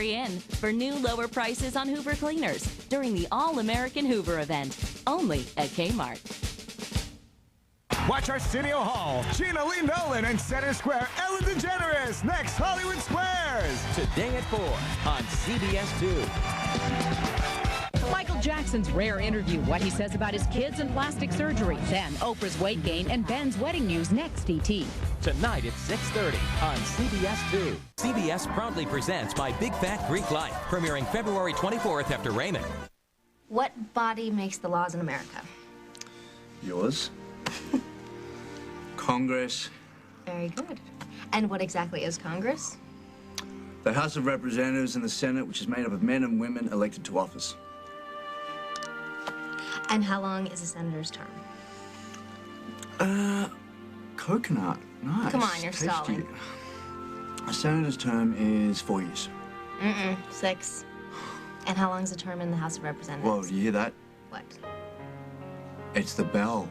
in for new lower prices on Hoover cleaners during the All-American Hoover event, only at Kmart. Watch Arsenio Hall, Gina Lee Nolan, and Center Square Ellen DeGeneres next Hollywood Squares. Today at 4 on CBS 2. Michael Jackson's rare interview, what he says about his kids and plastic surgery. Then Oprah's weight gain and Ben's wedding news next, ET. Tonight at 6:30 on CBS 2. CBS proudly presents My Big Fat Greek Life, premiering February 24th after Raymond. What body makes the laws in America? Yours. Congress. Very good. And what exactly is Congress? The House of Representatives and the Senate, which is made up of men and women elected to office. And how long is a senator's term? Coconut. Nice. Come on, you're Tasty. stalling. A senator's term is 4 years. 6. And how long's a term in the House of Representatives? Whoa, do you hear that? What? It's the bell.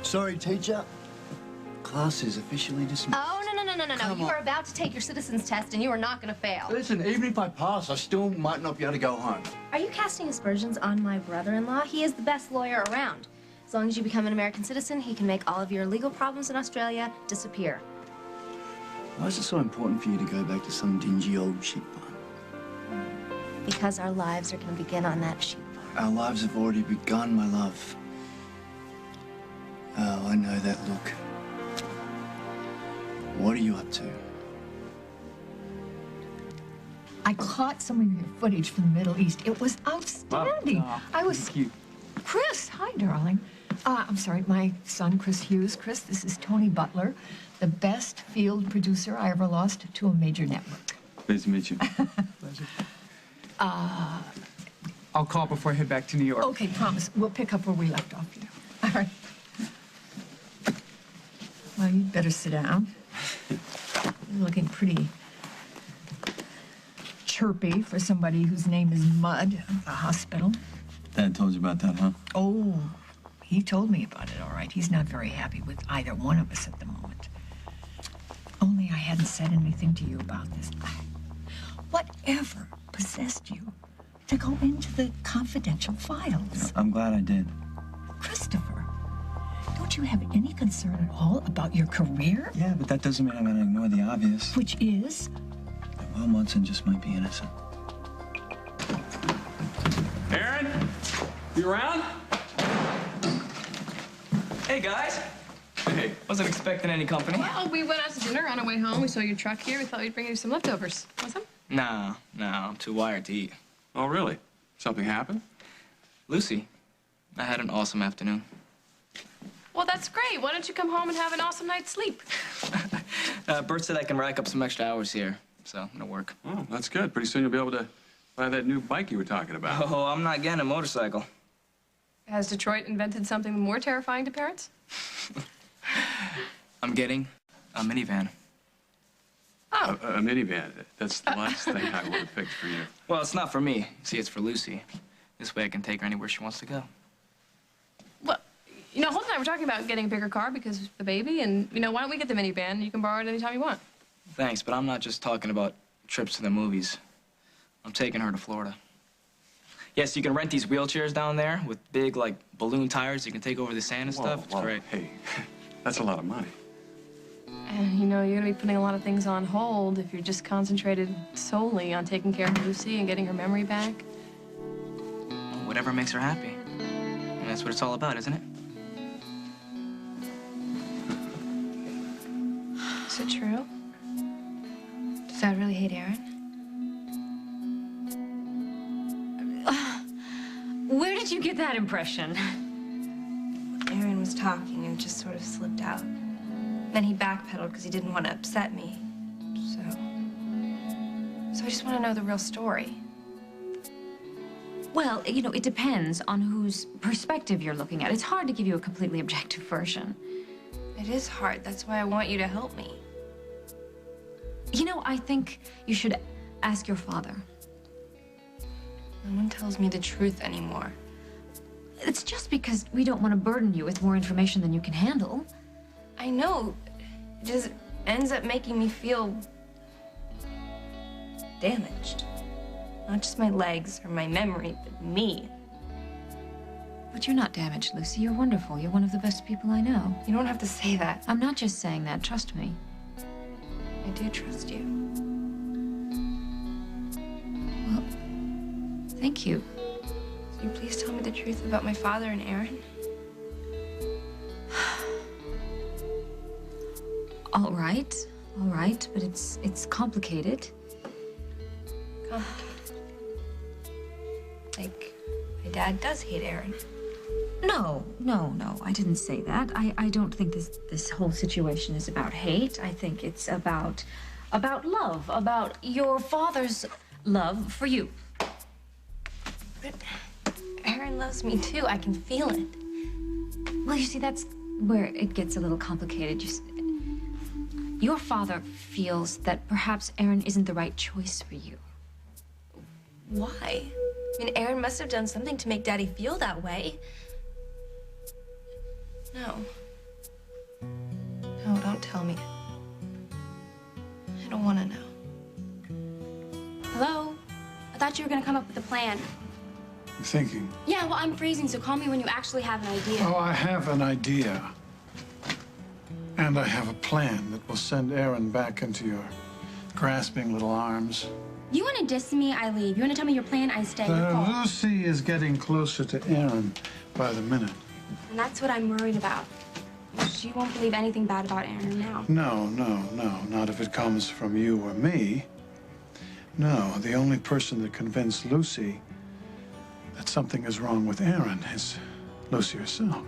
Sorry, teacher. Class is officially dismissed. Oh, no. You are about to take your citizen's test and you are not going to fail. Listen, even if I pass, I still might not be able to go home. Are you casting aspersions on my brother-in-law? He is the best lawyer around. As long as you become an American citizen, he can make all of your legal problems in Australia disappear. Why is it so important for you to go back to some dingy old sheep farm? Because our lives are going to begin on that sheep farm. Our lives have already begun, my love. Oh, I know that look. What are you up to? I caught some of your footage from the Middle East. It was outstanding. I was cute. Chris, hi, darling. I'm sorry, my son, Chris Hughes. Chris, this is Tony Butler, the best field producer I ever lost to a major network. Pleased to meet you. Pleasure. I'll call before I head back to New York. Okay, promise. We'll pick up where we left off, you know. All right. Well, you'd better sit down. You're looking pretty chirpy for somebody whose name is Mud at the hospital. Dad told you about that, huh? Oh, he told me about it, all right. He's not very happy with either one of us at the moment. Only I hadn't said anything to you about this. Whatever possessed you to go into the confidential files? I'm glad I did. Christopher, don't you have any concern at all about your career? Yeah, but that doesn't mean I'm gonna ignore the obvious. Which is? That Will Munson just might be innocent. Aaron, you around? Hey, guys. Hey. Wasn't expecting any company. Well, we went out to dinner on our way home. We saw your truck here. We thought we'd bring you some leftovers. Want some? No, I'm too wired to eat. Oh, really? Something happened? Lucy, I had an awesome afternoon. Well, that's great. Why don't you come home and have an awesome night's sleep? Bert said I can rack up some extra hours here, so it'll work. Oh, that's good. Pretty soon you'll be able to buy that new bike you were talking about. Oh, I'm not getting a motorcycle. Has Detroit invented something more terrifying to parents? I'm getting a minivan. Oh. A minivan. That's the last thing I would have picked for you. Well, it's not for me. See, it's for Lucy. This way I can take her anywhere she wants to go. Well, you know, Holt and I were talking about getting a bigger car because of the baby, and, you know, why don't we get the minivan? You can borrow it anytime you want. Thanks, but I'm not just talking about trips to the movies. I'm taking her to Florida. Yes, you can rent these wheelchairs down there with big, like, balloon tires. You can take over the sand and stuff. It's great. Hey, that's a lot of money. And, you know, you're going to be putting a lot of things on hold if you're just concentrated solely on taking care of Lucy and getting her memory back. Well, whatever makes her happy. And that's what it's all about, isn't it? Is it true? Does Dad really hate Aaron? Where did you get that impression? Aaron was talking and it just sort of slipped out. Then he backpedaled because he didn't want to upset me. So I just want to know the real story. Well, you know, it depends on whose perspective you're looking at. It's hard to give you a completely objective version. It is hard. That's why I want you to help me. You know, I think you should ask your father. No one tells me the truth anymore. It's just because we don't want to burden you with more information than you can handle. I know. It just ends up making me feel damaged. Not just my legs or my memory, but me. But you're not damaged, Lucy. You're wonderful. You're one of the best people I know. You don't have to say that. I'm not just saying that. Trust me. I do trust you. Well, thank you. Can you please tell me the truth about my father and Aaron? All right, but it's complicated. Complicated. Like, my dad does hate Aaron. No, I didn't say that. I don't think this whole situation is about hate. I think it's about love, about your father's love for you. But Aaron loves me too. I can feel it. Well, you see, that's where it gets a little complicated. Your father feels that perhaps Aaron isn't the right choice for you. Why? I mean, Aaron must have done something to make Daddy feel that way. No. No, don't tell me. I don't want to know. Hello? I thought you were gonna come up with a plan. I'm thinking. Yeah, well, I'm freezing, so call me when you actually have an idea. Oh, I have an idea. And I have a plan that will send Aaron back into your grasping little arms. You want to diss me, I leave. You want to tell me your plan, I stay. You call. Lucy is getting closer to Aaron by the minute. And that's what I'm worried about. She won't believe anything bad about Aaron now. No, not if it comes from you or me. No, the only person that convinced Lucy that something is wrong with Aaron is Lucy herself.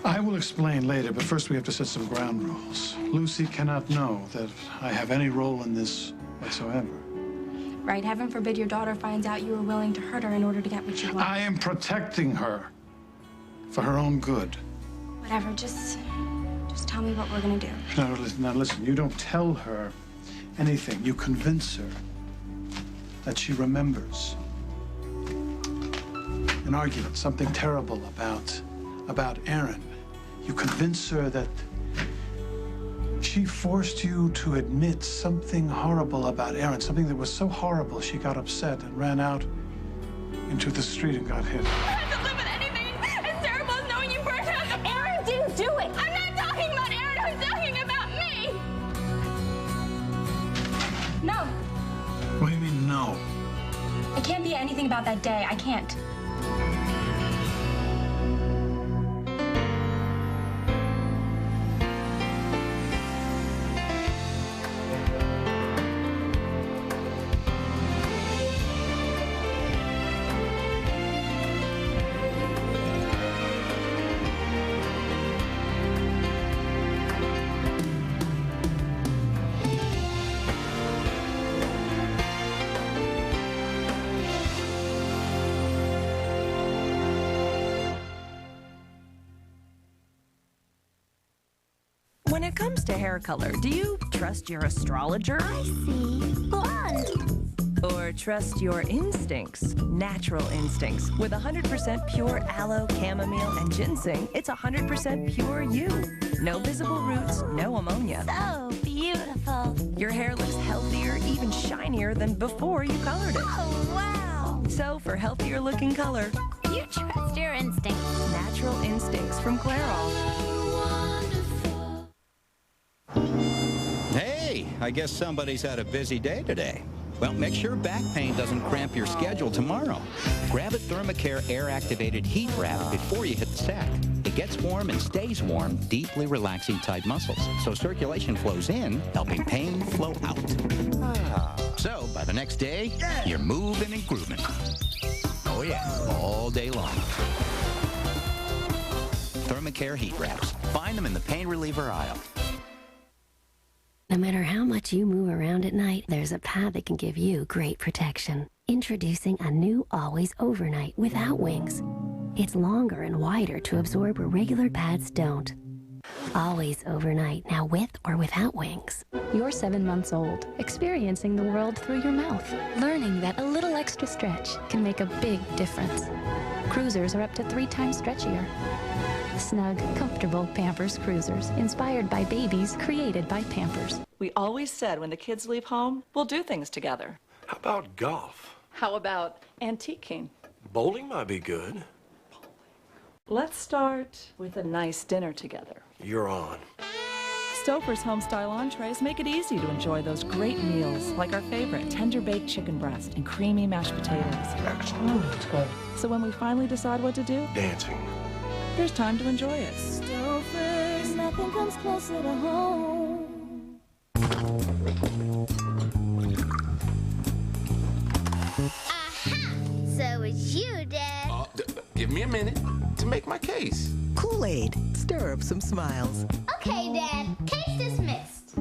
I will explain later, but first we have to set some ground rules. Lucy cannot know that I have any role in this whatsoever. Right, heaven forbid your daughter finds out you were willing to hurt her in order to get what you want. I am protecting her for her own good. Whatever, just tell me what we're gonna do. Now listen, you don't tell her anything. You convince her that she remembers an argument, something terrible about Aaron. You convince her that she forced you to admit something horrible about Aaron, something that was so horrible she got upset and ran out into the street and got hit. I have to live with anything as terrible as knowing you burned out. Aaron didn't do it. I'm not talking about Aaron. I'm talking about me. No. What do you mean, no? It can't be anything about that day. I can't. When it comes to hair color, do you trust your astrologer? I see. Blonde. Or trust your instincts, natural instincts? With 100% pure aloe, chamomile, and ginseng, it's 100% pure you. No visible roots, no ammonia. So beautiful. Your hair looks healthier, even shinier than before you colored it. Oh, wow. So for healthier looking color, you trust your instincts. Natural Instincts from Clairol. Hey, I guess somebody's had a busy day today. Well, make sure back pain doesn't cramp your schedule tomorrow. Grab a Thermacare air-activated heat wrap before you hit the sack. It gets warm and stays warm, deeply relaxing tight muscles, so circulation flows in, helping pain flow out. So, by the next day, you're moving and grooving. Oh yeah, all day long. Thermacare heat wraps. Find them in the pain reliever aisle. No matter how much you move around at night, there's a pad that can give you great protection. Introducing a new Always Overnight without wings. It's longer and wider to absorb where regular pads don't. Always Overnight, now with or without wings. You're 7 months old, experiencing the world through your mouth, learning that a little extra stretch can make a big difference. Cruisers are up to 3 times stretchier. Snug, comfortable Pampers Cruisers, inspired by babies, created by Pampers. We always said when the kids leave home, we'll do things together. How about golf? How about antiquing? Bowling might be good. Let's start with a nice dinner together. You're on. Stouffer's home-style entrees make it easy to enjoy those great meals, like our favorite tender-baked chicken breast and creamy mashed potatoes. Excellent. That's good. So when we finally decide what to do, Dancing. there's time to enjoy it. Stouffer's, nothing comes closer to home. Aha! So it's you, Dad. Give me a minute to make my case. Kool-Aid. Stir up some smiles. Okay, Dad. Case dismissed.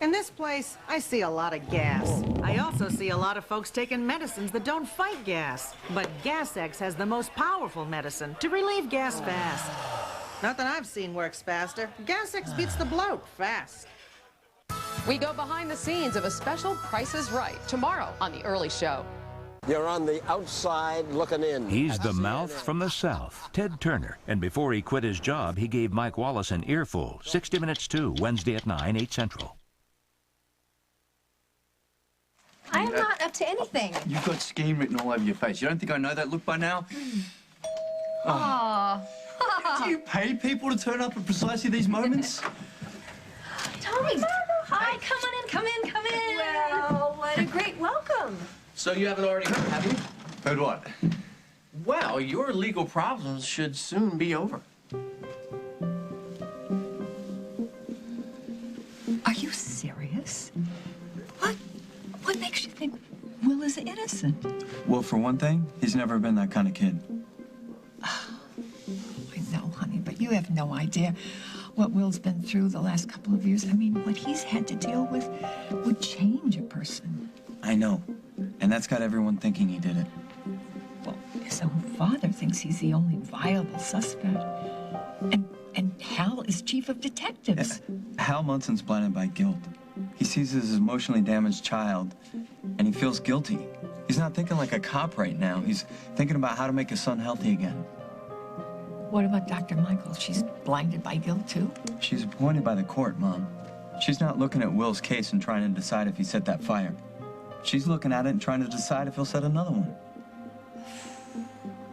In this place, I see a lot of gas. I also see a lot of folks taking medicines that don't fight gas. But Gas X has the most powerful medicine to relieve gas fast. Nothing I've seen works faster. Gas X beats the bloat fast. We go behind the scenes of a special Price is Right tomorrow on The Early Show. You're on the outside looking in. He's the mouth from the South, Ted Turner. And before he quit his job, he gave Mike Wallace an earful. 60 Minutes 2, Wednesday at 9, 8 Central. I am not up to anything. You've got scheme written all over your face. You don't think I know that look by now? Aww. Do you pay people to turn up at precisely these moments? Tommy! Hi, come on in, come in, come in. Well, what a great welcome. So you haven't already heard, have you? Heard what? Well, your legal problems should soon be over. Are you serious? What makes you think Will is innocent? Well, for one thing, he's never been that kind of kid. I know, honey, but you have no idea what Will's been through the last couple of years. I mean, what he's had to deal with would change a person. I know. And that's got everyone thinking he did it. Well, his own father thinks he's the only viable suspect. And Hal is chief of detectives. Hal Munson's blinded by guilt. He sees his emotionally damaged child, and he feels guilty. He's not thinking like a cop right now. He's thinking about how to make his son healthy again. What about Dr. Michael? She's blinded by guilt, too? She's appointed by the court, Mom. She's not looking at Will's case and trying to decide if he set that fire. She's looking at it and trying to decide if he'll set another one.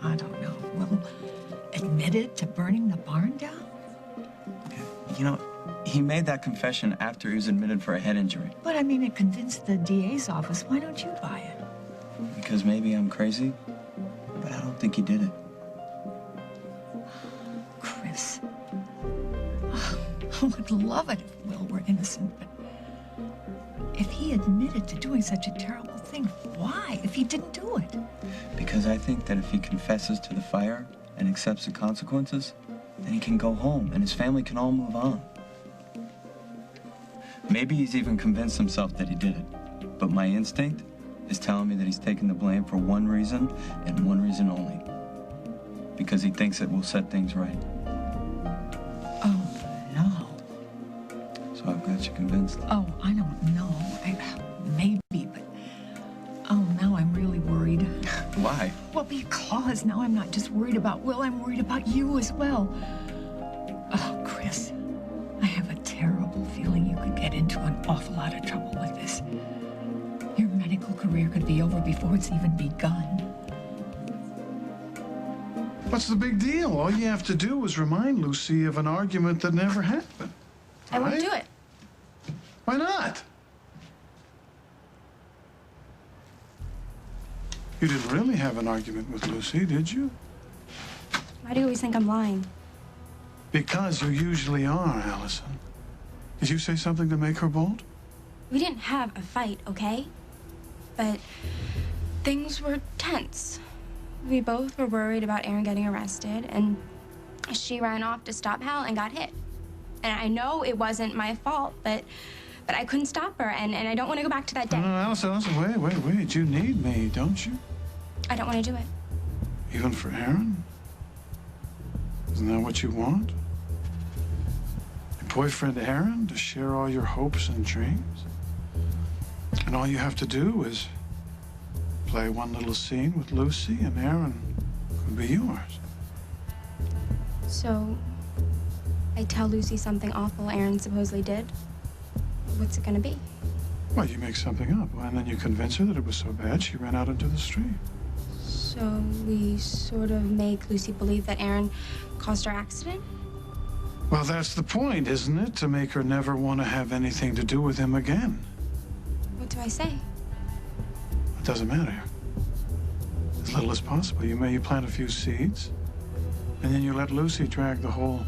I don't know. Will admitted to burning the barn down? You know, he made that confession after he was admitted for a head injury. But, I mean, it convinced the DA's office. Why don't you buy it? Because maybe I'm crazy, but I don't think he did it. Chris. I would love it if Will were innocent, but if he admitted to doing such a terrible thing, why? If he didn't do it? Because I think that if he confesses to the fire and accepts the consequences, then he can go home and his family can all move on. Maybe he's even convinced himself that he did it, but my instinct is telling me that he's taking the blame for one reason and one reason only. Because he thinks it will set things right. Oh, no. So I've got you convinced. Oh, I don't know. Maybe, but... Oh, now I'm really worried. Why? Well, because now I'm not just worried about Will, I'm worried about you as well. Oh, Chris, I have a terrible feeling you could get into an awful lot of trouble with this. Your medical career could be over before it's even begun. What's the big deal? All you have to do is remind Lucy of an argument that never happened. I won't do it. Why not? You didn't really have an argument with Lucy, did you? Why do you always think I'm lying? Because you usually are, Allison. Did you say something to make her bold? We didn't have a fight, okay? But things were tense. We both were worried about Aaron getting arrested, and she ran off to stop Hal and got hit. And I know it wasn't my fault, but I couldn't stop her, and I don't want to go back to that day. No, Allison, wait. You need me, don't you? I don't want to do it. Even for Aaron? Isn't that what you want? Your boyfriend Aaron to share all your hopes and dreams? And all you have to do is play one little scene with Lucy and Aaron could be yours. So, I tell Lucy something awful Aaron supposedly did. What's it gonna be? Well, you make something up, and then you convince her that it was so bad she ran out into the street. So we sort of make Lucy believe that Aaron caused her accident? Well, that's the point, isn't it? To make her never want to have anything to do with him again. What do I say? It doesn't matter. As little as possible. You plant a few seeds, and then you let Lucy drag the whole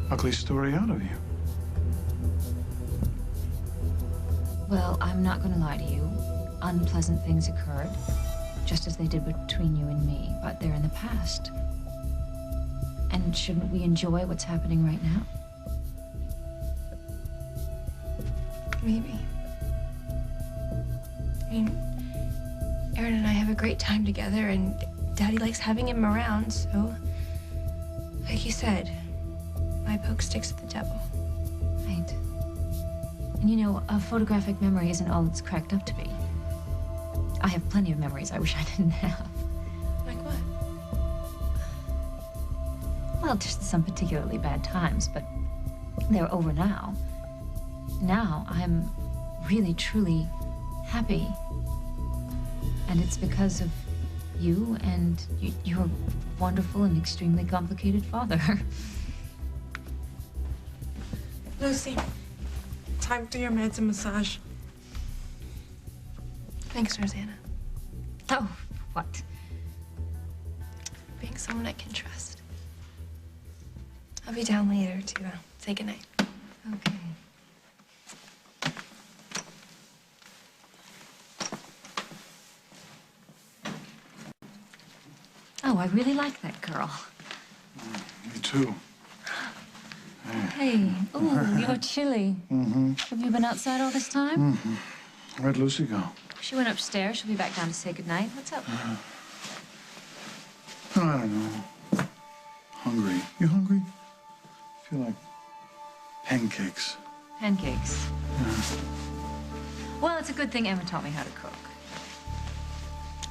ugly story out of you. Well, I'm not going to lie to you. Unpleasant things occurred, just as they did between you and me, but they're in the past. And shouldn't we enjoy what's happening right now? Maybe. I mean, Aaron and I have a great time together, and Daddy likes having him around, so... Like you said, my poke sticks with the devil. Right. And you know, a photographic memory isn't all it's cracked up to be. I have plenty of memories I wish I didn't have. Like what? Well, just some particularly bad times, but they're over now. Now I'm really, truly happy. And it's because of you and your wonderful and extremely complicated father. Lucy, time for your meds and massage. Thanks, Rosanna. Oh, what? Being someone I can trust. I'll be down later to say goodnight. Okay. Oh, I really like that girl. Me too. Hey, ooh, you're chilly. Mm-hmm. Have you been outside all this time? Mm-hmm. Where'd Lucy go? She went upstairs. She'll be back down to say goodnight. What's up? Oh, I don't know. Hungry. You hungry? I feel like pancakes. Pancakes. Yeah. Well, it's a good thing Emma taught me how to cook.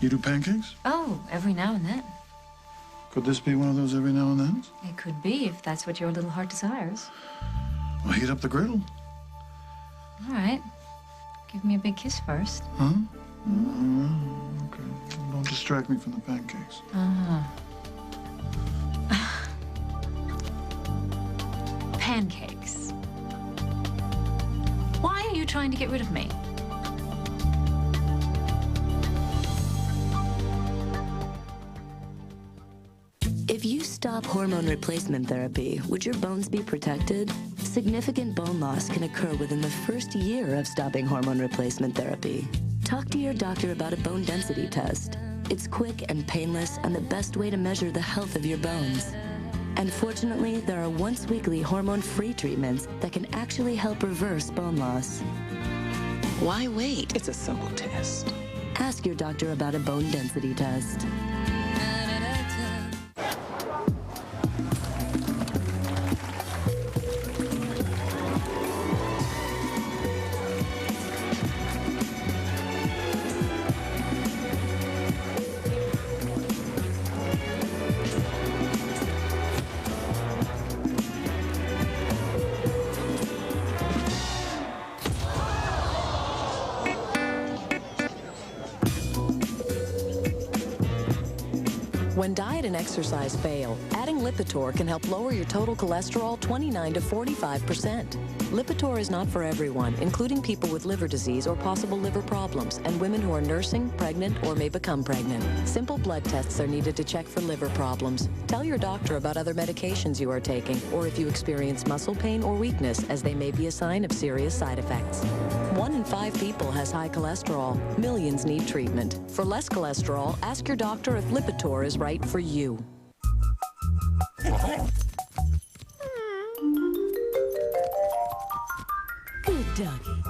You do pancakes? Oh, every now and then. Could this be one of those every now and then? It could be, if that's what your little heart desires. Well, heat up the griddle. All right. Give me a big kiss first. Huh? Okay. Don't distract me from the pancakes. Pancakes. Why are you trying to get rid of me? If you stop hormone replacement therapy, would your bones be protected? Significant bone loss can occur within the first year of stopping hormone replacement therapy. Talk to your doctor about a bone density test. It's quick and painless and the best way to measure the health of your bones. And fortunately, there are once-weekly hormone-free treatments that can actually help reverse bone loss. Why wait? It's a simple test. Ask your doctor about a bone density test. When diet and exercise fail, adding Lipitor can help lower your total cholesterol 29 to 45%. Lipitor is not for everyone, including people with liver disease or possible liver problems, and women who are nursing, pregnant, or may become pregnant. Simple blood tests are needed to check for liver problems. Tell your doctor about other medications you are taking, or if you experience muscle pain or weakness, as they may be a sign of serious side effects. 1 in 5 people has high cholesterol. Millions need treatment. For less cholesterol, ask your doctor if Lipitor is right for you. Good doggy.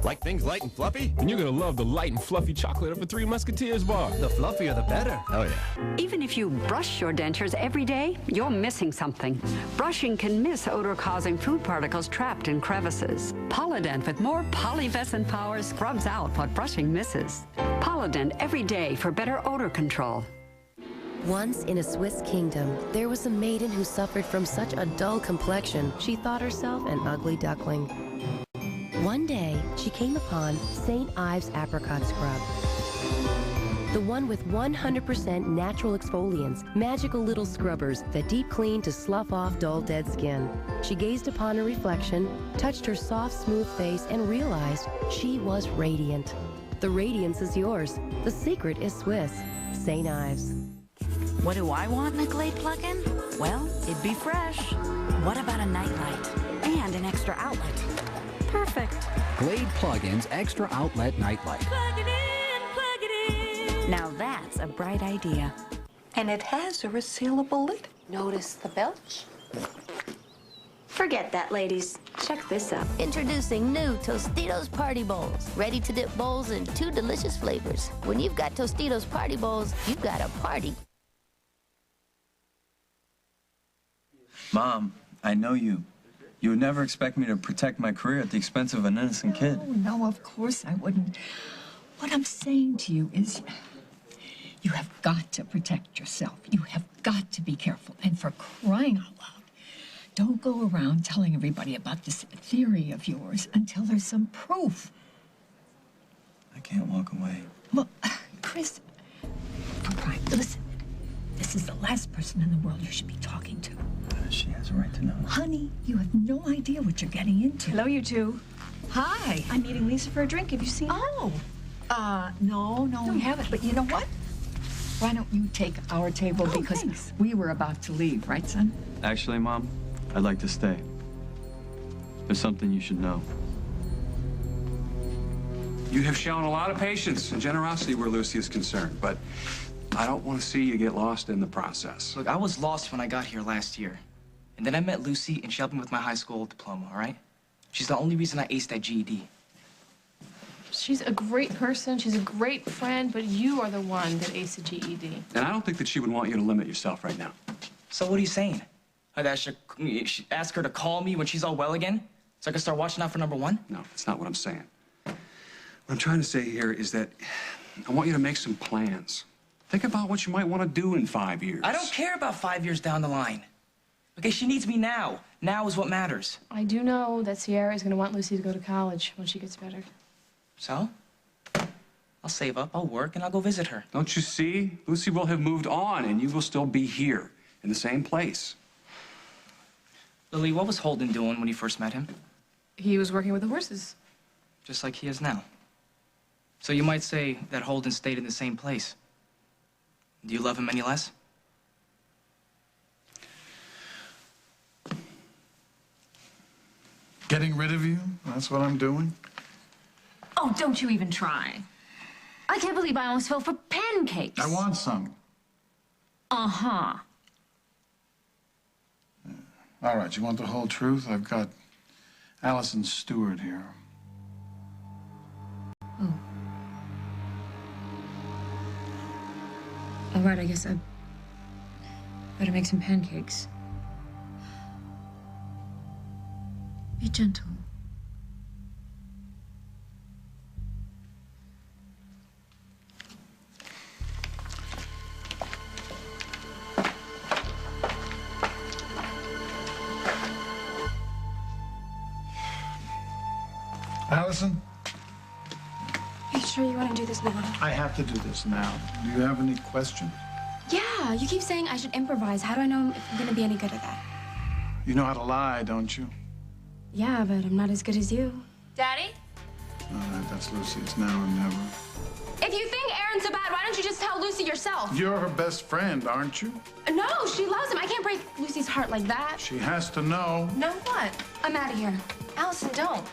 Like things light and fluffy? And you're gonna love the light and fluffy chocolate of a Three Musketeers bar. The fluffier the better. Oh yeah. Even if you brush your dentures every day, you're missing something. Brushing can miss odor-causing food particles trapped in crevices. Polydent with more polyvescent power scrubs out what brushing misses. Polydent every day for better odor control. Once in a Swiss kingdom, there was a maiden who suffered from such a dull complexion, she thought herself an ugly duckling. One day, she came upon St. Ives apricot scrub. The one with 100% natural exfoliants, magical little scrubbers that deep clean to slough off dull, dead skin. She gazed upon her reflection, touched her soft, smooth face, and realized she was radiant. The radiance is yours. The secret is Swiss. St. Ives. What do I want in a Glade plug-in? Well, it'd be fresh. What about a nightlight? And an extra outlet? Perfect. Glade Plug-in's extra outlet nightlight. Plug it in, plug it in. Now that's a bright idea. And it has a resealable lid. Notice the belch? Forget that, ladies. Check this out. Introducing new Tostitos Party Bowls. Ready to dip bowls in 2 delicious flavors. When you've got Tostitos Party Bowls, you've got a party. Mom, I know you. You would never expect me to protect my career at the expense of an innocent kid. No, of course I wouldn't. What I'm saying to you is you have got to protect yourself. You have got to be careful. And for crying out loud, don't go around telling everybody about this theory of yours until there's some proof. I can't walk away. Well, Chris, for crying, listen. This is the last person in the world you should be talking to. She has a right to know. Honey, you have no idea what you're getting into. Hello, you two. Hi. I'm meeting Lisa for a drink. Have you seen her? Oh. No, we haven't. But you know what? Why don't you take our table because thanks. We were about to leave, right, son? Actually, Mom, I'd like to stay. There's something you should know. You have shown a lot of patience and generosity where Lucy is concerned, but I don't want to see you get lost in the process. Look, I was lost when I got here last year. And then I met Lucy, and she helped me with my high school diploma, all right? She's the only reason I aced that GED. She's a great person. She's a great friend, but you are the one that aced the GED. And I don't think that she would want you to limit yourself right now. So what are you saying? Like I should ask her to call me when she's all well again? So I can start watching out for number one? No, that's not what I'm saying. What I'm trying to say here is that I want you to make some plans. Think about what you might want to do in 5 years. I don't care about 5 years down the line. Okay, she needs me now. Now is what matters. I do know that Sierra is going to want Lucy to go to college when she gets better. So? I'll save up, I'll work, and I'll go visit her. Don't you see? Lucy will have moved on, and you will still be here in the same place. Lily, what was Holden doing when you first met him? He was working with the horses. Just like he is now. So you might say that Holden stayed in the same place. Do you love him any less? Getting rid of you? That's what I'm doing? Oh, don't you even try. I can't believe I almost fell for pancakes. I want some. Uh-huh. All right, you want the whole truth? I've got Allison's steward here. Oh. All right, I guess I better make some pancakes. Be gentle. Allison? Are you sure you want to do this now? I have to do this now. Do you have any questions? Yeah, you keep saying I should improvise. How do I know if I'm going to be any good at that? You know how to lie, don't you? Yeah, but I'm not as good as you. Daddy? All right, that's Lucy. It's now or never. If you think Aaron's so bad, why don't you just tell Lucy yourself? You're her best friend, aren't you? No, she loves him. I can't break Lucy's heart like that. She has to know. Know what? I'm out of here. Allison, don't.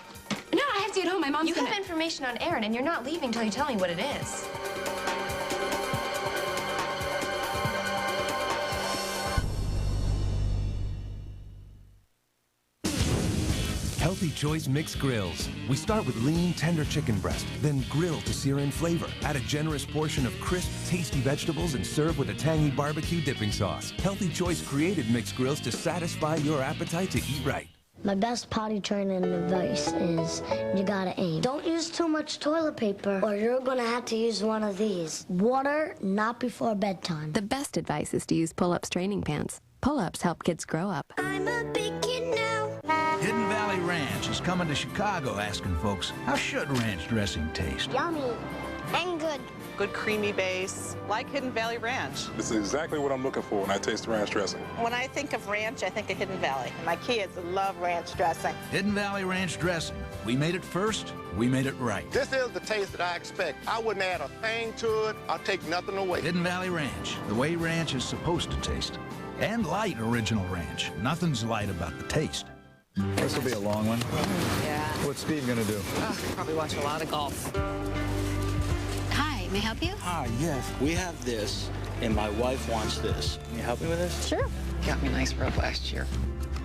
No, I have to get home. My mom's You have information on Aaron, and you're not leaving till you tell me what it is. Healthy Choice Mixed Grills. We start with lean, tender chicken breast, then grill to sear in flavor. Add a generous portion of crisp, tasty vegetables and serve with a tangy barbecue dipping sauce. Healthy Choice created mixed grills to satisfy your appetite to eat right. My best potty training advice is you gotta aim. Don't use too much toilet paper or you're gonna have to use one of these. Water, not before bedtime. The best advice is to use pull-ups training pants. Pull-ups help kids grow up. I'm a big kid now. Hidden Valley Ranch is coming to Chicago asking folks, how should ranch dressing taste? Yummy and good. Good creamy base, like Hidden Valley Ranch. This is exactly what I'm looking for when I taste ranch dressing. When I think of ranch, I think of Hidden Valley. My kids love ranch dressing. Hidden Valley Ranch dressing. We made it first, we made it right. This is the taste that I expect. I wouldn't add a thing to it. I'll take nothing away. Hidden Valley Ranch, the way ranch is supposed to taste. And light original ranch. Nothing's light about the taste. This will be a long one. Yeah. What's Steve gonna do? Probably watch a lot of golf. Hi, may I help you? Ah, yes. We have this, and my wife wants this. Can you help me with this? Sure. Got me a nice rub last year.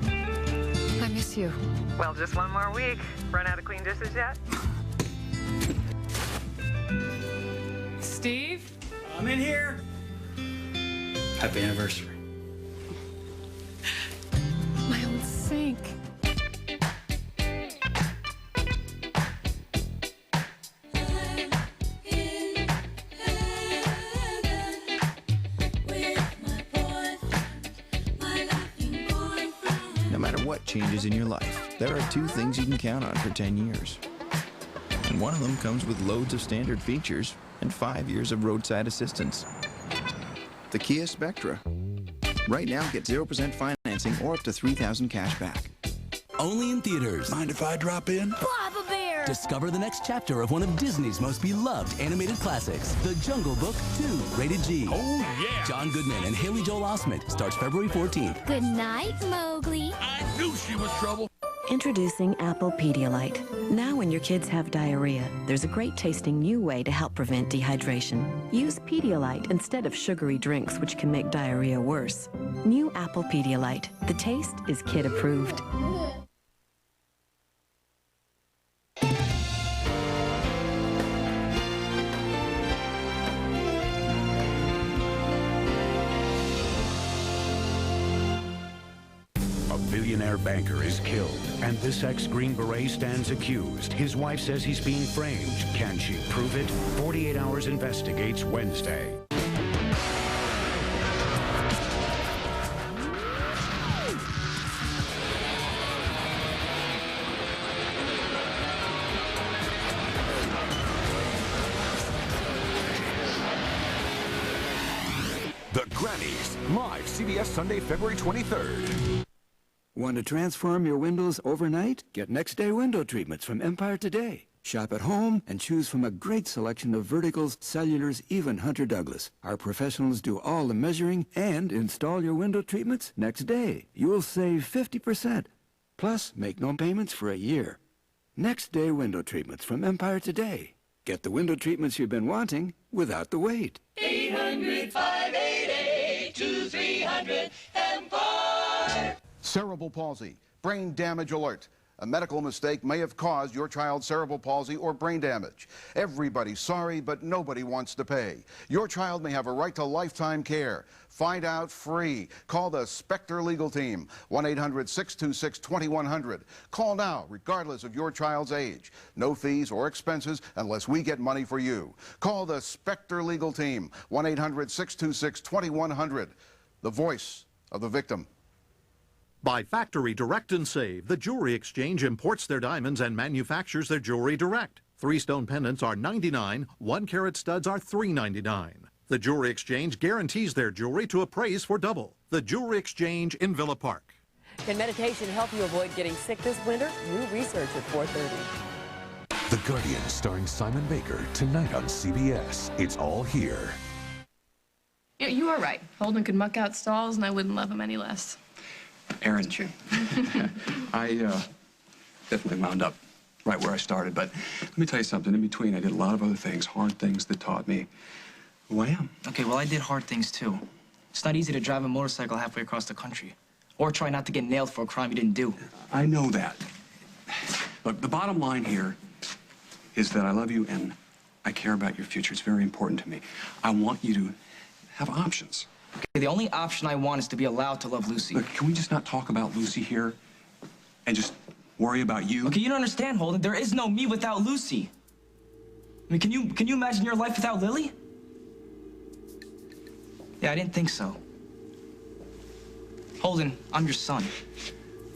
I miss you. Well, just one more week. Run out of clean dishes yet? Steve? I'm in here. Happy anniversary. My old sink. No matter what changes in your life, there are two things you can count on for 10 years. And one of them comes with loads of standard features and 5 years of roadside assistance. The Kia Spectra. Right now, get 0% financing or up to $3,000 cash back. Only in theaters. Mind if I drop in? Papa Bear! Discover the next chapter of one of Disney's most beloved animated classics, The Jungle Book 2, rated G. Oh, yeah! John Goodman and Haley Joel Osment starts February 14th. Good night, Mowgli. I knew she was trouble. Introducing Apple Pedialyte. Now when your kids have diarrhea, there's a great tasting new way to help prevent dehydration. Use Pedialyte instead of sugary drinks, which can make diarrhea worse. New Apple Pedialyte. The taste is kid approved. Billionaire banker is killed, and this ex-Green Beret stands accused. His wife says he's being framed. Can she prove it? 48 Hours investigates Wednesday. The Grannies, live CBS Sunday, February 23rd. Want to transform your windows overnight? Get next-day window treatments from Empire Today. Shop at home and choose from a great selection of verticals, cellulars, even Hunter Douglas. Our professionals do all the measuring and install your window treatments next day. You'll save 50%. Plus, make no payments for a year. Next-day window treatments from Empire Today. Get the window treatments you've been wanting without the wait. 800-588-2300 Empire. Cerebral palsy, brain damage alert. A medical mistake may have caused your child's cerebral palsy or brain damage. Everybody's sorry, but nobody wants to pay. Your child may have a right to lifetime care. Find out free. Call the Spectre Legal Team, 1-800-626-2100. Call now, regardless of your child's age. No fees or expenses unless we get money for you. Call the Spectre Legal Team, 1-800-626-2100. The voice of the victim. By Factory Direct and Save, the Jewelry Exchange imports their diamonds and manufactures their jewelry direct. 3-stone pendants are $99, 1-carat studs are $3.99. The Jewelry Exchange guarantees their jewelry to appraise for double. The Jewelry Exchange in Villa Park. Can meditation help you avoid getting sick this winter? New research at 4:30. The Guardian, starring Simon Baker, tonight on CBS. It's all here. Yeah, you are right. Holden could muck out stalls and I wouldn't love him any less. Aaron, true. I definitely wound up right where I started, but let me tell you something. In between, I did a lot of other things, hard things that taught me who I am. Okay, well, I did hard things, too. It's not easy to drive a motorcycle halfway across the country. Or try not to get nailed for a crime you didn't do. I know that. Look, the bottom line here is that I love you and I care about your future. It's very important to me. I want you to have options. Okay, the only option I want is to be allowed to love Lucy. Look, can we just not talk about Lucy here? and just worry about you? Okay, you don't understand, Holden. There is no me without Lucy. I mean, can you imagine your life without Lily? Yeah, I didn't think so. Holden, I'm your son.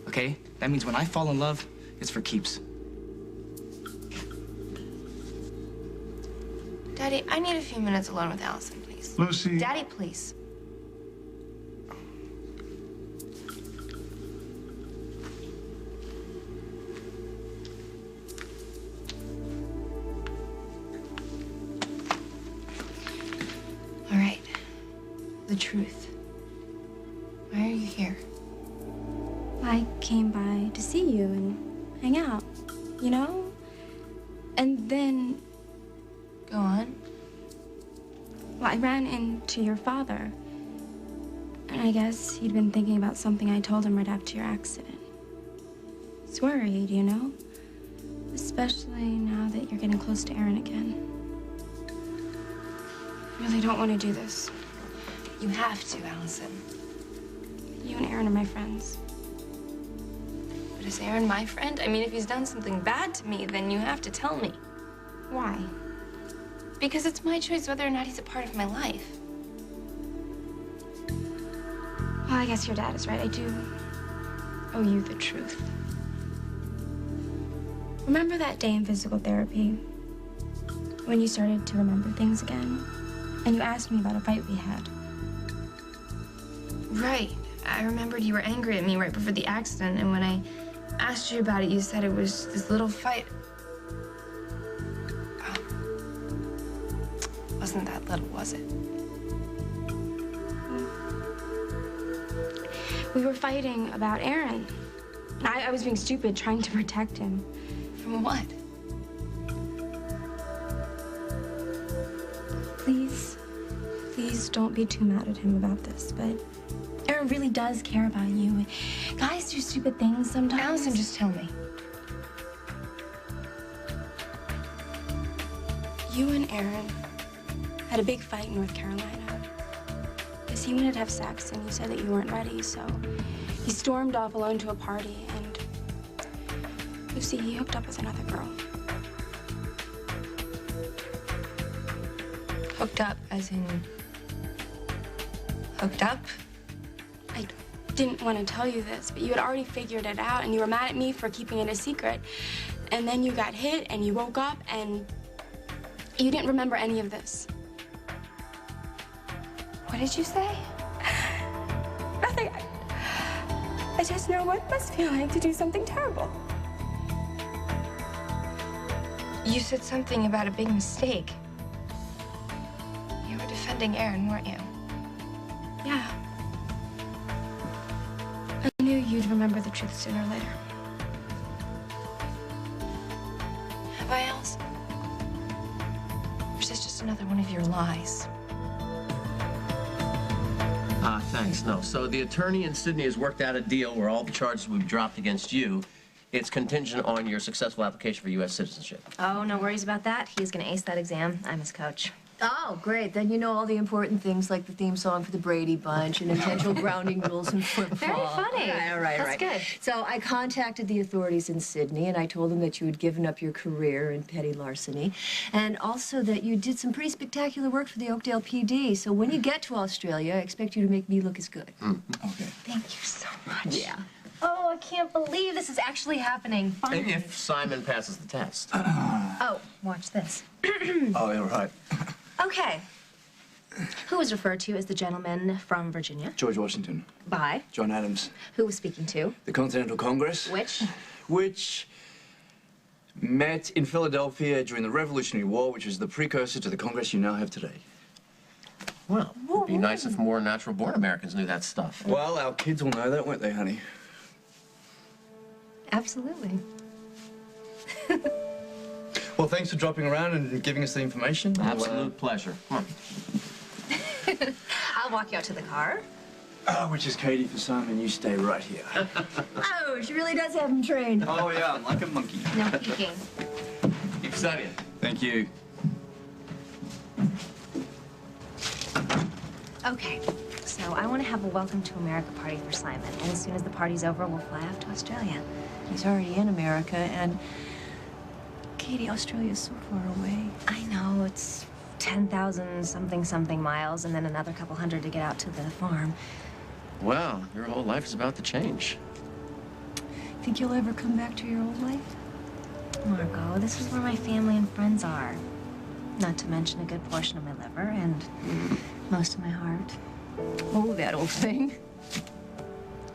Okay? That means when I fall in love, it's for keeps. Daddy, I need a few minutes alone with Allison, please. Lucy. Daddy, please. All right. The truth. Why are you here? I came by to see you and hang out, you know? And then... Go on. Well, I ran into your father. And I guess he'd been thinking about something I told him right after your accident. He's worried, you know? Especially now that you're getting close to Aaron again. I really don't want to do this. You have to, Allison. You and Aaron are my friends. But is Aaron my friend? I mean, if he's done something bad to me, then you have to tell me. Why? Because it's my choice whether or not he's a part of my life. Well, I guess your dad is right. I do owe you the truth. Remember that day in physical therapy when you started to remember things again? And you asked me about a fight we had. Right. I remembered you were angry at me right before the accident, and when I asked you about it, you said it was this little fight. Oh. Wasn't that little, was it? We were fighting about Aaron. And I was being stupid, trying to protect him. From what? Please don't be too mad at him about this, but Aaron really does care about you. Guys do stupid things sometimes. Allison, just tell me. You and Aaron had a big fight in North Carolina. Because he wanted to have sex, and you said that you weren't ready, so he stormed off alone to a party, and Lucy, he hooked up with another girl. Hooked up, as in... hooked up? I didn't want to tell you this, but you had already figured it out, and you were mad at me for keeping it a secret. And then you got hit, and you woke up, and you didn't remember any of this. What did you say? Nothing. I just know what it must feel like to do something terrible. You said something about a big mistake. You were defending Aaron, weren't you? Yeah. I knew you'd remember the truth sooner or later. Have I, Allison? Or is this just another one of your lies? Thanks, no. So the attorney in Sydney has worked out a deal where all the charges will be dropped against you. It's contingent on your successful application for U.S. citizenship. Oh, no worries about that. He's gonna ace that exam. I'm his coach. Oh, great. Then you know all the important things like the theme song for the Brady Bunch and intentional grounding rules and football. Very funny. All right. That's good. So I contacted the authorities in Sydney, and I told them that you had given up your career in petty larceny, and also that you did some pretty spectacular work for the Oakdale PD. So when you get to Australia, I expect you to make me look as good. Okay. Thank you so much. Yeah. Oh, I can't believe this is actually happening. Finally. If Simon passes the test. Oh, watch this. Oh, yeah, right. Okay. Who was referred to as the gentleman from Virginia? George Washington. By? John Adams. Who was speaking to? The Continental Congress. Which met in Philadelphia during the Revolutionary War, which is the precursor to the Congress you now have today. Well, it'd be nice if more natural-born Americans knew that stuff. Well, our kids will know that, won't they, honey? Absolutely. Well, thanks for dropping around and giving us the information. Absolute pleasure. Come on. I'll walk you out to the car. Oh, which is Katie for Simon. You stay right here. Oh, she really does have him trained. Oh, yeah, I'm like a monkey. No peeking. Keep studying. Thank you. Okay, so So I want to have a welcome to America party for Simon. And as soon as the party's over, we'll fly off to Australia. He's already in America, and Katie, Australia's so far away. I know, it's 10,000 something miles, and then another couple hundred to get out to the farm. Well, your whole life is about to change. Think you'll ever come back to your old life? Margot, this is where my family and friends are. Not to mention a good portion of my liver and most of my heart. Oh, that old thing.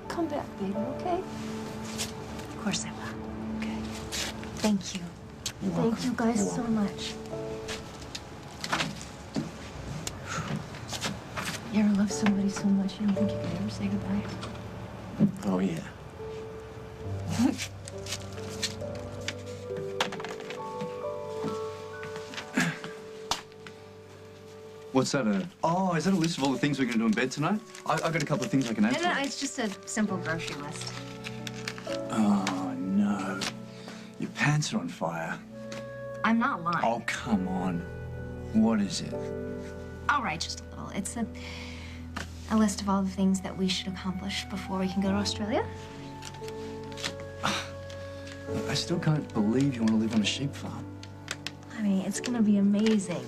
Come back, baby, okay? Of course I will. Okay. Thank you. Thank you guys so much. You ever love somebody so much you don't think you could ever say goodbye? Oh, yeah. What's that? Oh, is that a list of all the things we're going to do in bed tonight? I got a couple of things I can add to No, it. it's just a simple grocery list. Oh, no. Your pants are on fire. I'm not lying. Oh, come on. What is it? All right, just a little. It's a list of all the things that we should accomplish before we can go to Australia. Look, I still can't believe you want to live on a sheep farm. I mean, it's gonna be amazing.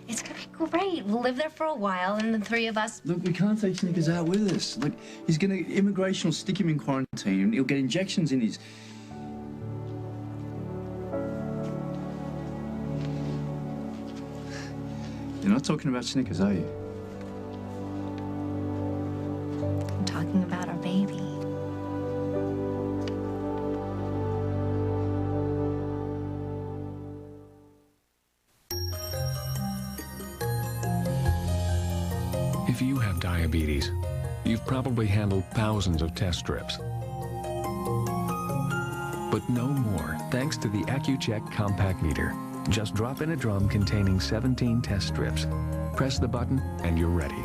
It's gonna be great. We'll live there for a while, and the three of us... Look, we can't take Snickers out with us. Look, immigration will stick him in quarantine, and he'll get injections in his... You're not talking about Snickers, are you? I'm talking about our baby. If you have diabetes, you've probably handled thousands of test strips. But no more, thanks to the Atwt compact meter. Just drop in a drum containing 17 test strips. Press the button and you're ready.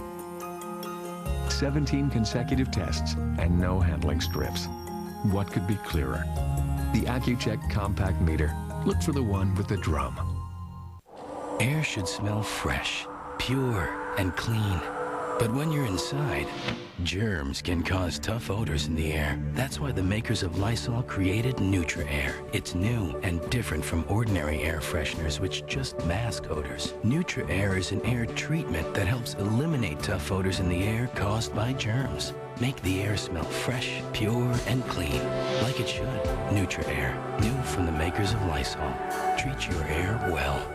17 consecutive tests and no handling strips. What could be clearer? The Atwt compact meter. Look for the one with the drum. Air should smell fresh, pure, and clean. But when you're inside, germs can cause tough odors in the air. That's why the makers of Lysol created Nutra-Air. It's new and different from ordinary air fresheners, which just mask odors. Nutra-Air is an air treatment that helps eliminate tough odors in the air caused by germs. Make the air smell fresh, pure, and clean, like it should. Nutra-Air, new from the makers of Lysol. Treat your air well.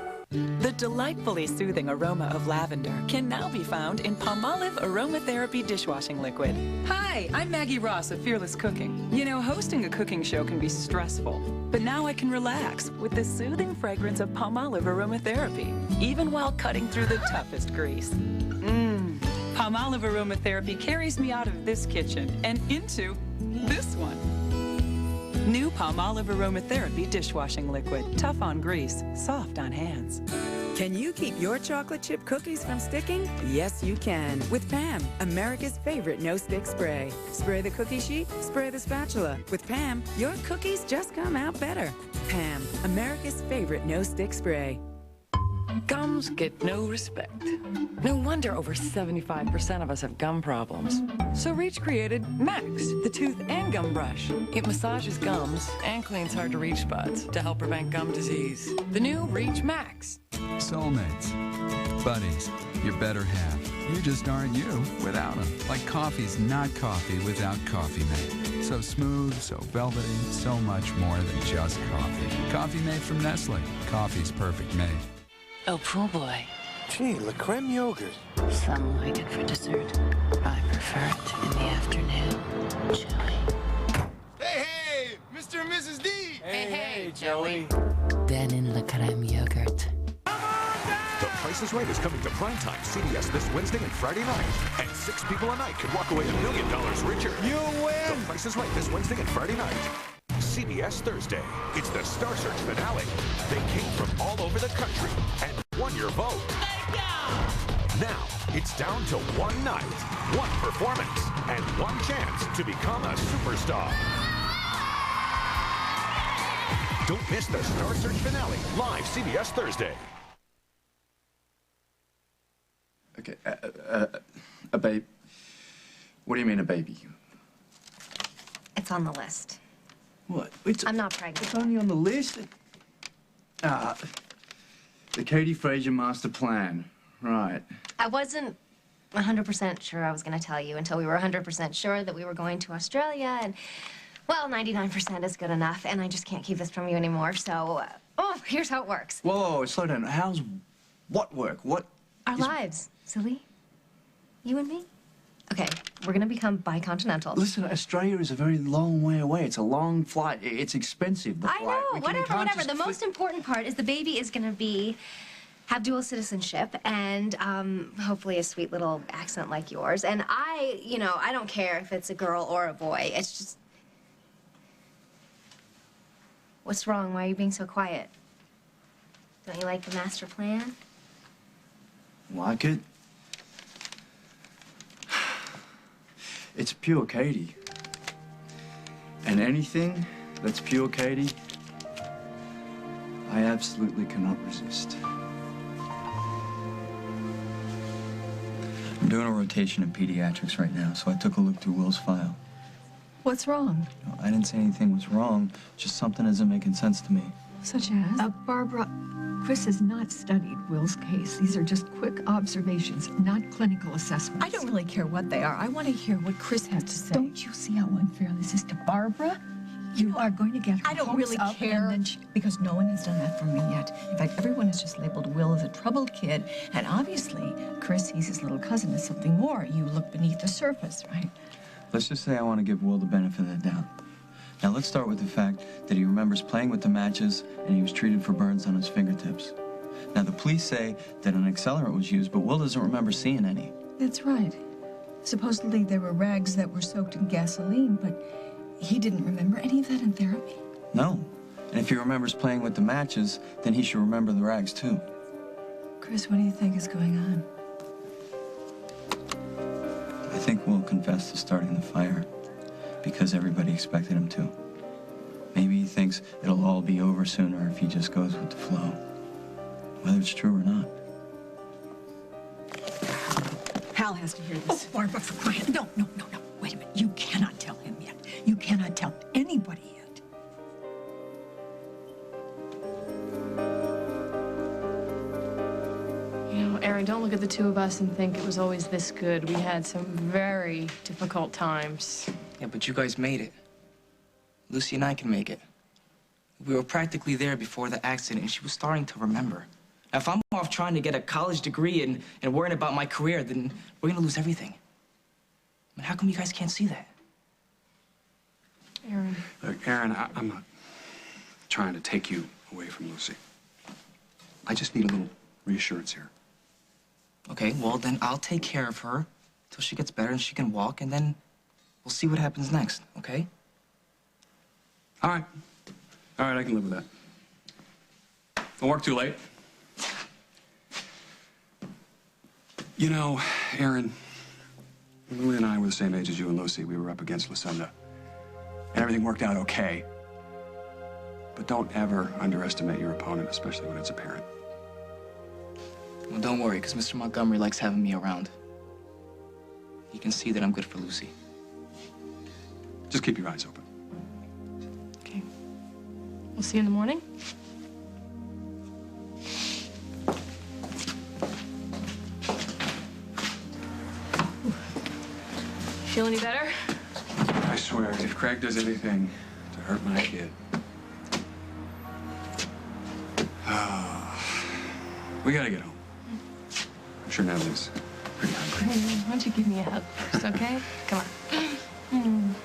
The delightfully soothing aroma of lavender can now be found in Palmolive Aromatherapy Dishwashing Liquid. Hi, I'm Maggie Ross of Fearless Cooking. You know, hosting a cooking show can be stressful, but now I can relax with the soothing fragrance of Palmolive Aromatherapy, even while cutting through the toughest grease. Palmolive Aromatherapy carries me out of this kitchen and into this one. New Palmolive Aromatherapy Dishwashing Liquid. Tough on grease, soft on hands. Can you keep your chocolate chip cookies from sticking? Yes, you can. With Pam, America's favorite no-stick spray. Spray the cookie sheet, spray the spatula. With Pam, your cookies just come out better. Pam, America's favorite no-stick spray. Gums get no respect. No wonder over 75% of us have gum problems. So Reach created Max, the tooth and gum brush. It massages gums and cleans hard-to-reach spots to help prevent gum disease. The new Reach Max. Soulmates, buddies, your better half. You just aren't you without them. Like coffee's not coffee without Coffee Mate. So smooth, so velvety, so much more than just coffee. Coffee Mate from Nestle. Coffee's perfect mate. Oh, pool boy. Gee, La Creme yogurt. Some like it for dessert. I prefer it in the afternoon. Joey. Hey, Mr. and Mrs. D. Hey, Joey. Then in La Creme yogurt. The Price is Right is coming to primetime CBS this Wednesday and Friday night. And 6 people a night could walk away $1 million richer. You win! The Price is Right this Wednesday and Friday night. CBS Thursday. It's the Star Search finale. They came from all over the country and won your vote. Now, it's down to one night, one performance, and one chance to become a superstar. Don't miss the Star Search finale, live CBS Thursday. Okay, babe, What do you mean a baby? It's on the list. What? I'm not pregnant. It's only on the list? The Katie Frazier master plan. Right. I wasn't 100% sure I was going to tell you until we were 100% sure that we were going to Australia, and, well, 99% is good enough, and I just can't keep this from you anymore, so, here's how it works. Whoa, slow down. How's what work? What? Our lives, silly. You and me. Okay, we're going to become bicontinental. Listen, Australia is a very long way away. It's a long flight. It's expensive, the I flight. know, whatever. The most important part is the baby is going to have dual citizenship and hopefully a sweet little accent like yours. And I don't care if it's a girl or a boy. It's just... What's wrong? Why are you being so quiet? Don't you like the master plan? Like it? It's pure Katie. And anything that's pure Katie, I absolutely cannot resist. I'm doing a rotation in pediatrics right now, so I took a look through Will's file. What's wrong? I didn't say anything was wrong, just something isn't making sense to me. Such as? Barbara, Chris has not studied Will's case. These are just quick observations, not clinical assessments. I don't really care what they are. I want to hear what Chris has to say. Don't you see how unfair this is to Barbara? You are going to get her I don't hopes really up care. and then because no one has done that for me yet. In fact, everyone has just labeled Will as a troubled kid, and obviously, Chris sees his little cousin as something more. You look beneath the surface, right? Let's just say I want to give Will the benefit of the doubt. Now let's start with the fact that he remembers playing with the matches and he was treated for burns on his fingertips. Now the police say that an accelerant was used, but Will doesn't remember seeing any. That's right. Supposedly there were rags that were soaked in gasoline, but he didn't remember any of that in therapy. No. And if he remembers playing with the matches, then he should remember the rags too. Chris, what do you think is going on? I think Will confessed to starting the fire because everybody expected him to. Maybe he thinks it'll all be over sooner if he just goes with the flow. Whether it's true or not. Hal has to hear this. Oh, Barbara, for crying... No. Wait a minute. You cannot tell him yet. You cannot tell anybody yet. You know, Aaron, don't look at the two of us and think it was always this good. We had some very difficult times. Yeah, but you guys made it. Lucy and I can make it. We were practically there before the accident, and she was starting to remember. Now, if I'm off trying to get a college degree and worrying about my career, then we're gonna lose everything. I mean, how come you guys can't see that? Aaron. Look, Aaron, I'm not trying to take you away from Lucy. I just need a little reassurance here. Okay, well, then I'll take care of her till she gets better and she can walk, and then we'll see what happens next, okay? All right, I can live with that. Don't work too late. You know, Aaron, Louie and I were the same age as you and Lucy. We were up against Lucinda. And everything worked out okay. But don't ever underestimate your opponent, especially when it's a parent. Well, don't worry, because Mr. Montgomery likes having me around. He can see that I'm good for Lucy. Just keep your eyes open. Okay. We'll see you in the morning. Feel any better? I swear, if Craig does anything to hurt my kid. We gotta get home. I'm sure Natalie's pretty hungry. Why don't you give me a hug first, okay? Come on.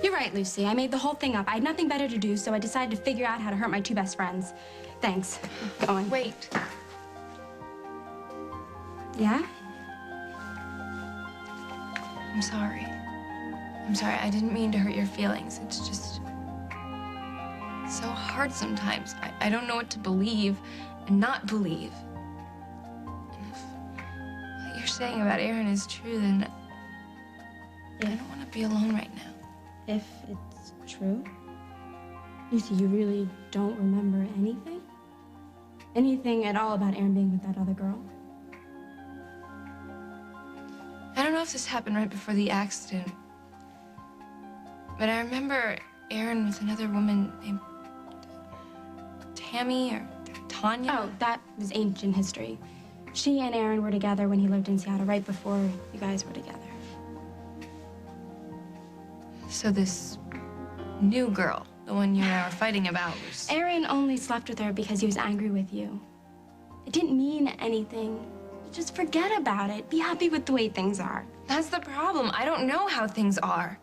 You're right, Lucy. I made the whole thing up. I had nothing better to do, so I decided to figure out how to hurt my two best friends. Thanks. Going. Wait. Yeah? I'm sorry. I'm sorry. I didn't mean to hurt your feelings. It's just so hard sometimes. I don't know what to believe and not believe. And if what you're saying about Aaron is true, then I don't want to be alone right now. If it's true? Lucy, you really don't remember anything? Anything at all about Aaron being with that other girl? I don't know if this happened right before the accident. But I remember Aaron with another woman named Tammy or Tanya. Oh, that was ancient history. She and Aaron were together when he lived in Seattle, right before you guys were together. So this new girl, the one you and I were fighting about, was... Aaron only slept with her because he was angry with you. It didn't mean anything. Just forget about it. Be happy with the way things are. That's the problem. I don't know how things are.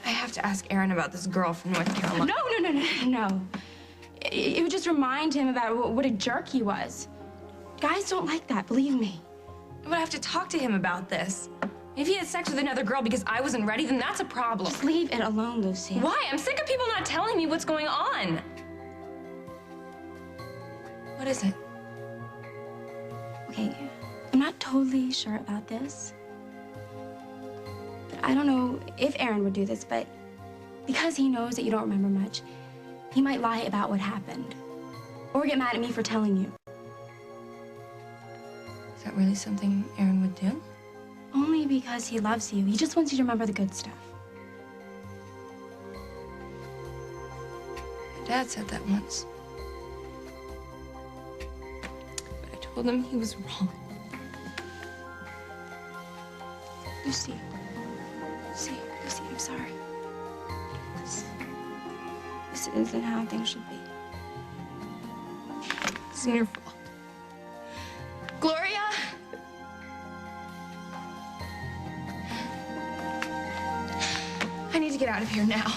I have to ask Aaron about this girl from North Carolina. No. It would just remind him about what a jerk he was. Guys don't like that, believe me. I would have to talk to him about this. If he had sex with another girl because I wasn't ready, then that's a problem. Just leave it alone, Lucy. Why? I'm sick of people not telling me what's going on. What is it? Okay, I'm not totally sure about this. But I don't know if Aaron would do this, but because he knows that you don't remember much, he might lie about what happened. Or get mad at me for telling you. Is that really something Aaron would do? Only because he loves you. He just wants you to remember the good stuff. My dad said that once. But I told him he was wrong. Lucy, I'm sorry. This isn't how things should be. It's your fault. Gloria! I need to get out of here now.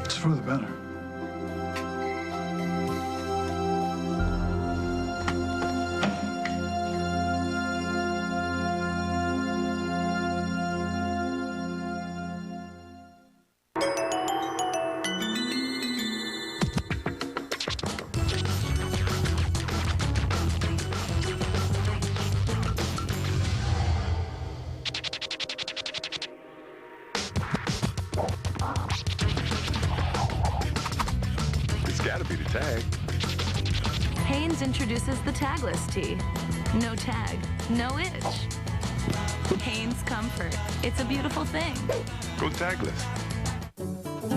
It's for the better. Gotta be the tag. Hanes introduces the tagless tee. No tag, no itch. Hanes Comfort. It's a beautiful thing. Go tagless.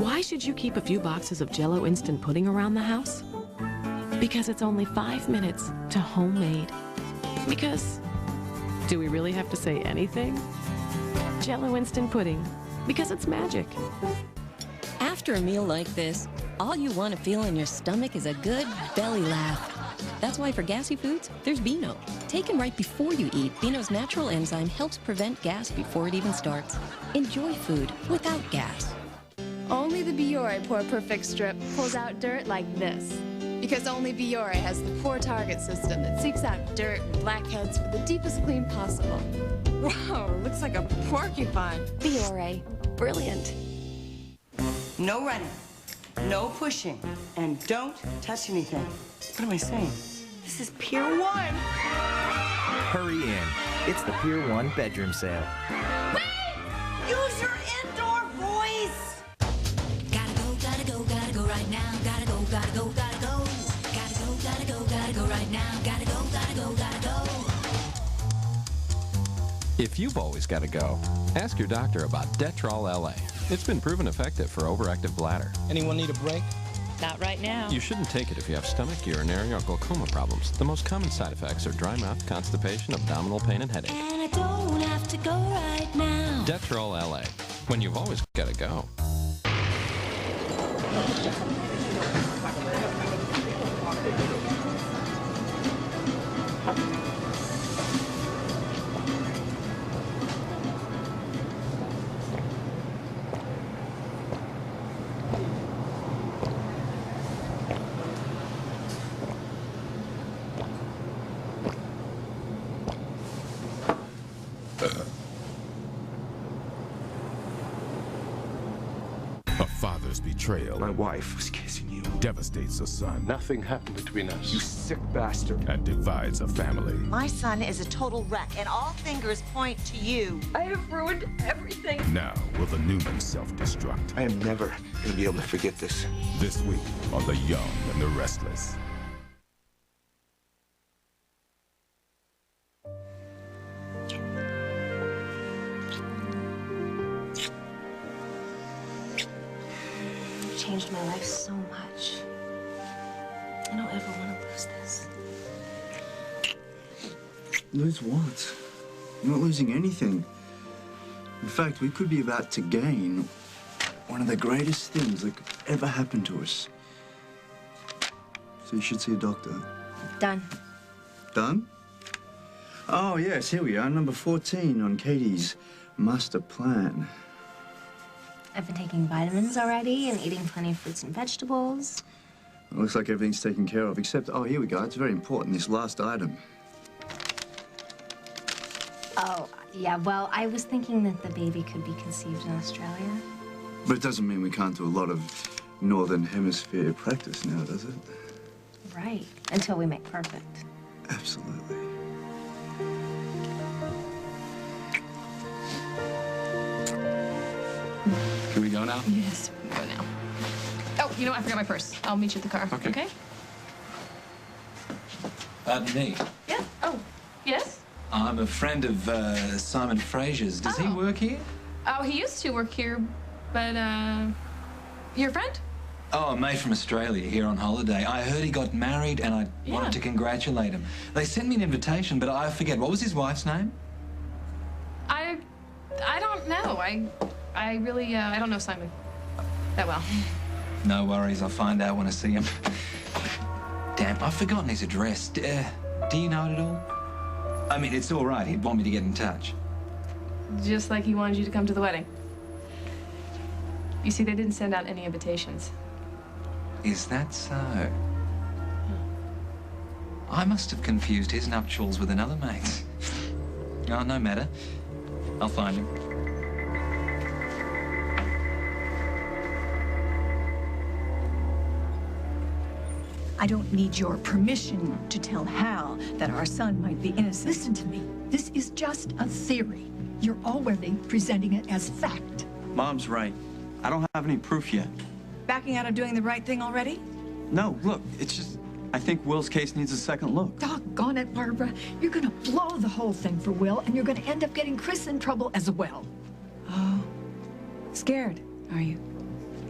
Why should you keep a few boxes of Jell-O instant pudding around the house? Because it's only 5 minutes to homemade. Because, do we really have to say anything? Jell-O instant pudding. Because it's magic. After a meal like this, all you want to feel in your stomach is a good belly laugh. That's why for gassy foods, there's Beano. Taken right before you eat, Beano's natural enzyme helps prevent gas before it even starts. Enjoy food without gas. Only the Biore Pore Perfect Strip pulls out dirt like this. Because only Biore has the pore target system that seeks out dirt and blackheads for the deepest clean possible. Wow, looks like a porcupine. Biore. Brilliant. No running, no pushing, and don't touch anything. What am I saying? This is Pier 1. Hurry in. It's the Pier 1 bedroom sale. Wait! Use your indoor voice! Gotta go right now. Gotta go right now. Gotta go. If you've always got to go, ask your doctor about Detrol LA. It's been proven effective for overactive bladder. Anyone need a break? Not right now. You shouldn't take it if you have stomach, urinary, or glaucoma problems. The most common side effects are dry mouth, constipation, abdominal pain, and headache. And I don't have to go right now. Detrol LA, when you've always got to go. A father's betrayal. My wife was kissing you. Devastates a son. Nothing happened between us. You sick bastard. And divides a family. My son is a total wreck, and all fingers point to you. I have ruined everything. Now, will the Newman self-destruct? I am never going to be able to forget this. This week on The Young and the Restless. Changed my life so much. I don't ever want to lose this. Lose what? You're not losing anything. In fact, we could be about to gain one of the greatest things that could ever happen to us. So you should see a doctor. Done. Done? Oh, yes, here we are, number 14 on Katie's master plan. I've been taking vitamins already and eating plenty of fruits and vegetables. It looks like everything's taken care of, except, oh, here we go. It's very important, this last item. Oh, yeah, well, I was thinking that the baby could be conceived in Australia. But it doesn't mean we can't do a lot of Northern Hemisphere practice now, does it? Right, until we make perfect. Absolutely. Can we go now? Yes, we can go now. Oh, you know what? I forgot my purse. I'll meet you at the car. Okay? Pardon me. Yeah. Oh, yes? I'm a friend of Simon Fraser's. Does he work here? Oh, he used to work here, but, your friend? Oh, a mate from Australia here on holiday. I heard he got married and I wanted to congratulate him. They sent me an invitation, but I forget. What was his wife's name? I don't know. I really, I don't know Simon that well. No worries. I'll find out when I see him. Damn, I've forgotten his address. Do you know it at all? I mean, it's all right. He'd want me to get in touch. Just like he wanted you to come to the wedding. You see, they didn't send out any invitations. Is that so? I must have confused his nuptials with another mate. Oh, no matter. I'll find him. I don't need your permission to tell Hal that our son might be innocent. Listen to me. This is just a theory. You're already presenting it as fact. Mom's right. I don't have any proof yet. Backing out of doing the right thing already? No, look, it's just, I think Will's case needs a second look. Doggone it, Barbara. You're gonna blow the whole thing for Will, and you're gonna end up getting Chris in trouble as well. Oh. Scared, are you?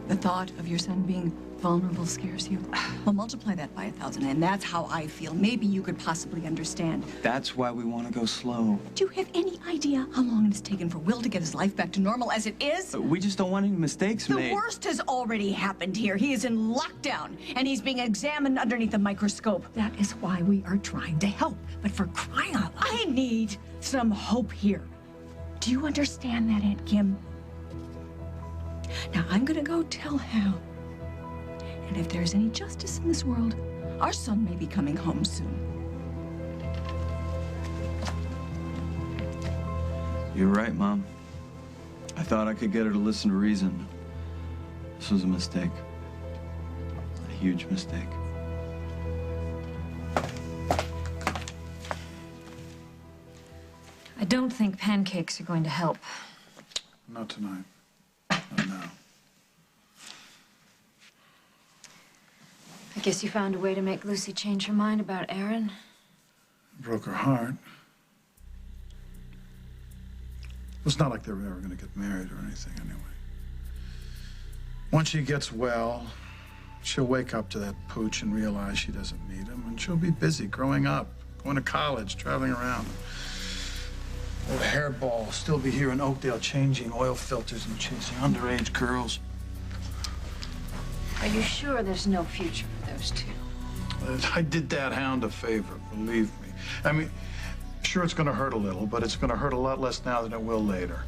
The thought of your son being vulnerable scares you? Well, multiply that by 1,000, and that's how I feel. Maybe you could possibly understand. That's why we want to go slow. Do you have any idea how long it has taken for Will to get his life back to normal as it is? We just don't want any mistakes made. The worst has already happened here. He is in lockdown, and he's being examined underneath a microscope. That is why we are trying to help. But for crying out loud, I need some hope here. Do you understand that, Aunt Kim? Now, I'm gonna go tell Hal. And if there's any justice in this world, our son may be coming home soon. You're right, Mom. I thought I could get her to listen to reason. This was a mistake. A huge mistake. I don't think pancakes are going to help. Not tonight. Not now. I guess you found a way to make Lucy change her mind about Aaron. Broke her heart. It's not like they were ever going to get married or anything anyway. Once she gets well, she'll wake up to that pooch and realize she doesn't need him, and she'll be busy growing up, going to college, traveling around. Old hairball still be here in Oakdale changing oil filters and chasing underage girls. Are you sure there's no future for those two? I did that hound a favor, believe me. I mean, sure, it's going to hurt a little, but it's going to hurt a lot less now than it will later.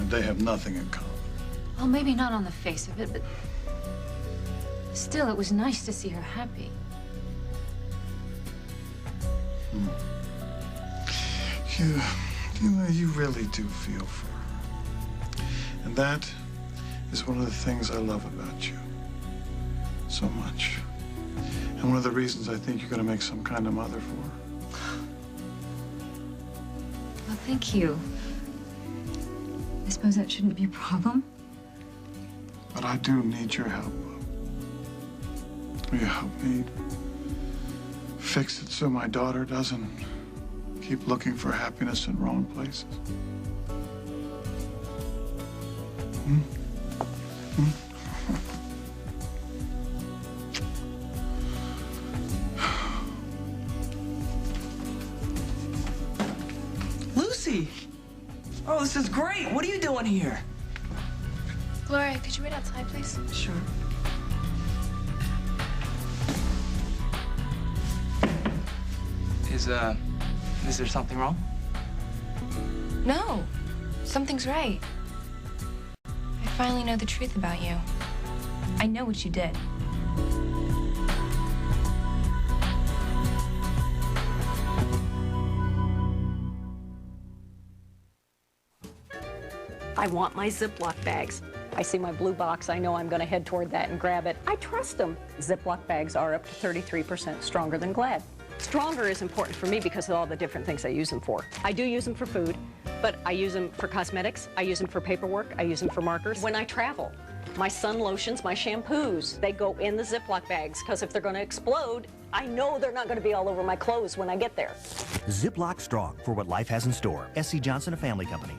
They have nothing in common. Well, maybe not on the face of it, but still, it was nice to see her happy. You really do feel for her. And that is one of the things I love about you so much. And one of the reasons I think you're going to make some kind of mother for her. Well, thank you. I suppose that shouldn't be a problem. But I do need your help. Will you help me fix it so my daughter doesn't keep looking for happiness in wrong places? Hmm? Hmm? Lucy! Oh, this is great. What are you doing here? Gloria, could you wait outside, please? Sure. Is there something wrong? No, something's right. I finally know the truth about you. I know what you did. I want my Ziploc bags. I see my blue box, I know I'm going to head toward that and grab it. I trust them. Ziploc bags are up to 33% stronger than Glad. Stronger is important for me because of all the different things I use them for. I do use them for food, but I use them for cosmetics, I use them for paperwork, I use them for markers. When I travel, my sun lotions, my shampoos, they go in the Ziploc bags because if they're going to explode, I know they're not going to be all over my clothes when I get there. Ziploc Strong for what life has in store. S.C. Johnson, a family company.